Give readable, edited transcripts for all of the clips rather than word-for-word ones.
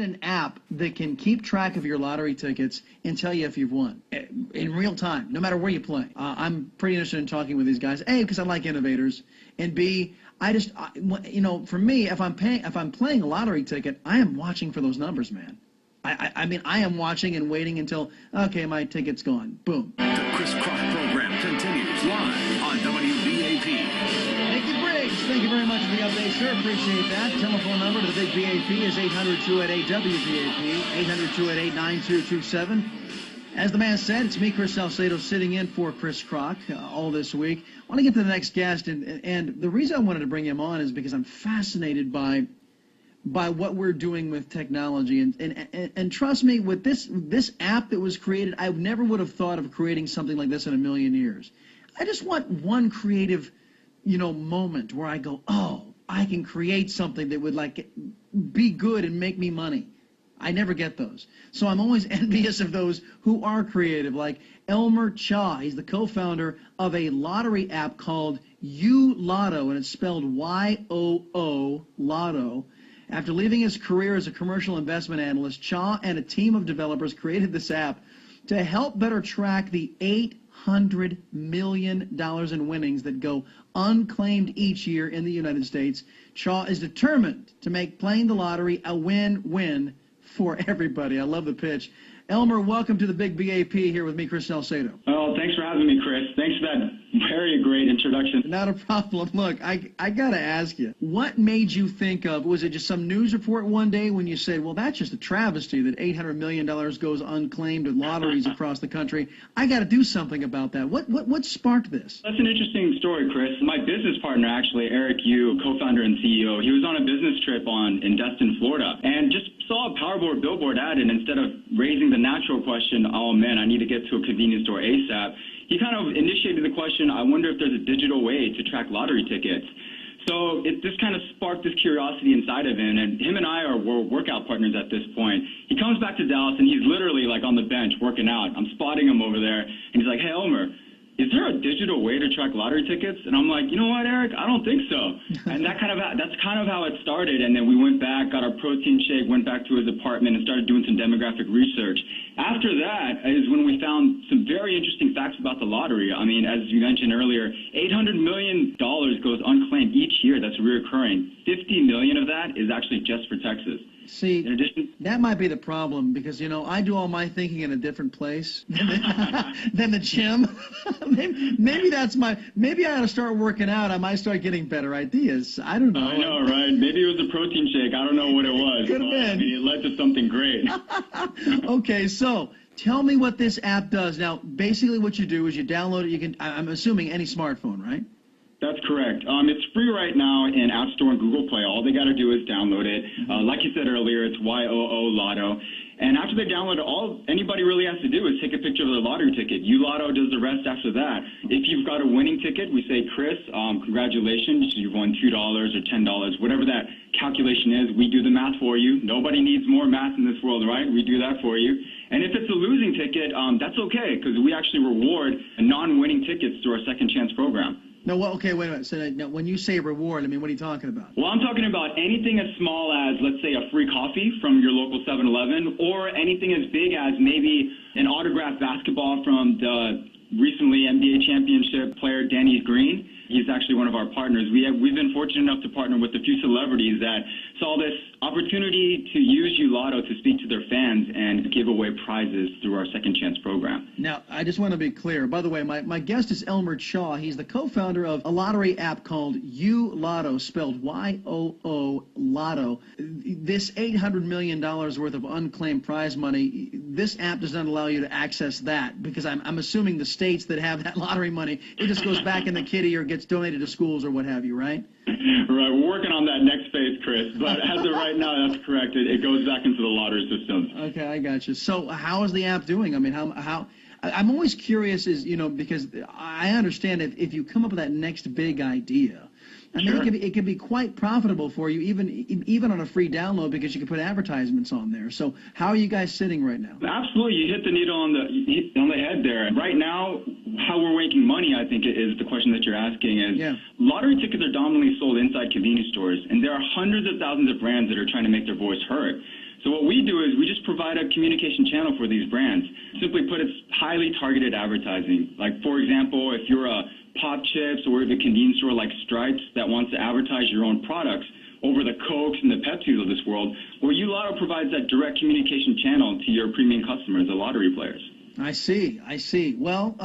An app that can keep track of your lottery tickets and tell you if you've won in real time, no matter where you play. I'm pretty interested in talking with these guys. A, because I like innovators, and B, for me, if I'm playing a lottery ticket, I am watching for those numbers, man. I mean, I am watching and waiting until, okay, my ticket's gone. Boom. The Chris Crock program continues live on WBAP. Thank you, Briggs. Thank you very much for the update, sir. Appreciate that. Telephone number to the big BAP is 800-288-WBAP, 800-288-9227. As the man said, it's me, Chris Salcedo, sitting in for Chris Crock all this week. I want to get to the next guest, and the reason I wanted to bring him on is because I'm fascinated by what we're doing with technology, and trust me, with this app that was created, I never would have thought of creating something like this in a million years. I just want one creative, moment where I go, oh, I can create something that would be good and make me money. I never get those. So I'm always envious of those who are creative, like Elmer Cha. He's the co-founder of a lottery app called YooLotto, and it's spelled Y-O-O, Lotto. After leaving his career as a commercial investment analyst, Cha and a team of developers created this app to help better track the $800 million in winnings that go unclaimed each year in the United States. Cha is determined to make playing the lottery a win-win for everybody. I love the pitch. Elmer, welcome to the big BAP here with me, Chris Salcedo. Oh, thanks for having me, Chris. Thanks for that very great introduction. Not a problem. Look, I got to ask you, what made you think of, was it just some news report one day when you said, well, that's just a travesty that $800 million goes unclaimed in lotteries across the country. I got to do something about that. What sparked this? That's an interesting story, Chris. My business partner, actually, Eric Yu, co-founder and CEO, he was on a business trip in Destin, Florida, and just saw a Powerball billboard ad, and instead of raising the natural question, oh man, I need to get to a convenience store ASAP, he kind of initiated the question, I wonder if there's a digital way to track lottery tickets. So this kind of sparked this curiosity inside of him, and him and I are workout partners at this point. He comes back to Dallas, and he's literally on the bench working out. I'm spotting him over there, and he's like, hey, Elmer, is there a digital way to track lottery tickets? And I'm like, you know what, Eric? I don't think so. And that's kind of how it started. And then we went back, got our protein shake, went back to his apartment, and started doing some demographic research. After that is when we found some very interesting facts about the lottery. I mean, as you mentioned earlier, $800 million goes unclaimed each year. That's reoccurring. $50 million of that is actually just for Texas. See, that might be the problem because, I do all my thinking in a different place than the gym. maybe I ought to start working out. I might start getting better ideas. I don't know. I know, right? Maybe it was a protein shake. I don't know what it was. Could have been. I mean, it led to something great. Okay, so tell me what this app does. Now, basically what you do is you download it. I'm assuming any smartphone, right? That's correct. It's free right now in App Store and Google Play. All they got to do is download it. Like you said earlier, it's YOO Lotto. And after they download it, all anybody really has to do is take a picture of their lottery ticket. YooLotto does the rest after that. If you've got a winning ticket, we say, Chris, congratulations, you've won $2 or $10, whatever that calculation is. We do the math for you. Nobody needs more math in this world, right? We do that for you. And if it's a losing ticket, that's okay, because we actually reward non-winning tickets through our Second Chance program. No, well, okay, wait a minute. So now, when you say reward, what are you talking about? Well, I'm talking about anything as small as, let's say, a free coffee from your local 7-Eleven, or anything as big as maybe an autographed basketball from the recently NBA championship player Danny Green. He's actually one of our partners. We've been fortunate enough to partner with a few celebrities that saw this opportunity to use YooLotto to speak to their fans and give away prizes through our Second Chance program. Now, I just want to be clear. By the way, my guest is Elmer Cha. He's the co-founder of a lottery app called YooLotto, spelled Y-O-O Lotto. This $800 million worth of unclaimed prize money, this app does not allow you to access that because I'm assuming the states that have that lottery money, it just goes back in the kitty or gets donated to schools or what have you, right? Right, we're working on that next phase, Chris. But as of right now, that's correct. It goes back into the lottery system. Okay, I got you. So how is the app doing? How I'm always curious because I understand if you come up with that next big idea, Sure. It can be quite profitable for you, even on a free download, because you can put advertisements on there. So how are you guys sitting right now? Absolutely, you hit the needle on the head there. Right now, how we're making money, I think, is the question that you're asking. Is Yeah. Lottery tickets are dominantly sold inside convenience stores, and there are hundreds of thousands of brands that are trying to make their voice heard. So what we do is we just provide a communication channel for these brands. Simply put, it's highly targeted advertising. Like, for example, if you're a Pop Chips or a convenience store like Stripes that wants to advertise your own products over the Cokes and the Pepsis of this world, well, YooLotto provides that direct communication channel to your premium customers, the lottery players. I see. Well,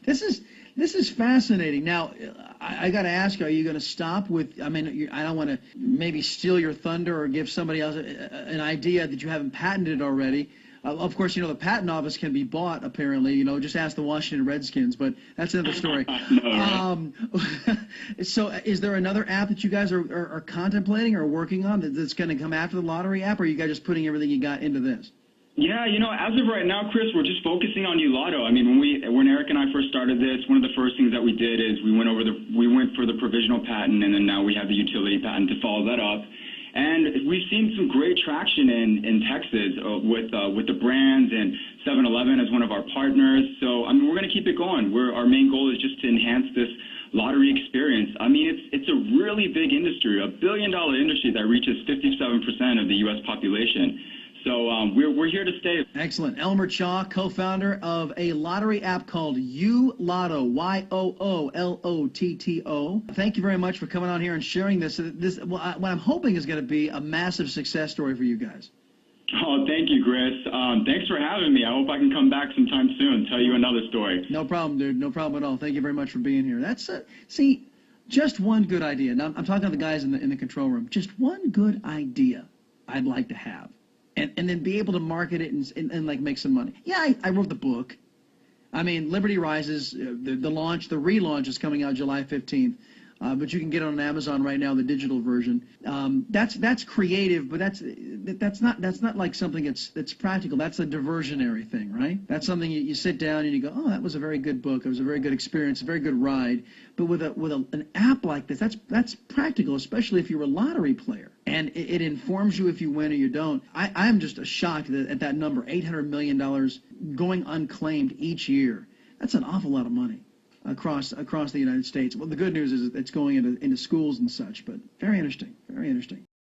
this is fascinating. Now, I got to ask, are you going to stop with, I mean, I don't want to maybe steal your thunder or give somebody else an idea that you haven't patented already. Of course, the patent office can be bought, apparently. Just ask the Washington Redskins, but that's another story. No, right? So is there another app that you guys are contemplating or working on that's going to come after the lottery app, or are you guys just putting everything you got into this? Yeah, as of right now, Chris, we're just focusing on YooLotto. I mean, when Eric and I first started this, one of the first things that we did is we went for the provisional patent, and then now we have the utility patent to follow that up. And we've seen some great traction in Texas with the brands and 7-Eleven as one of our partners. So, I mean, we're going to keep it going. Our main goal is just to enhance this lottery experience. I mean, it's a really big industry, $1 billion industry that reaches 57% of the U.S. population. So we're here to stay. Excellent. Elmer Chaw, co-founder of a lottery app called YooLotto, YooLotto. Thank you very much for coming on here and sharing this. What I'm hoping is going to be a massive success story for you guys. Oh, thank you, Chris. Thanks for having me. I hope I can come back sometime soon and tell you another story. No problem, dude. No problem at all. Thank you very much for being here. That's see, just one good idea. Now, I'm talking to the guys in the control room. Just one good idea I'd like to have. And then be able to market it and like make some money. Yeah, I wrote the book. I mean, Liberty Rises, the relaunch is coming out July 15th. But you can get it on Amazon right now, the digital version. That's creative, but that's not like something that's practical. That's a diversionary thing, right? That's something you sit down and you go, oh, that was a very good book. It was a very good experience, a very good ride. But with an app like this, that's practical, especially if you're a lottery player, and it informs you if you win or you don't. I'm just shocked at that number, $800 million going unclaimed each year. That's an awful lot of money across the United States. Well, the good news is it's going into schools and such, but very interesting, very interesting.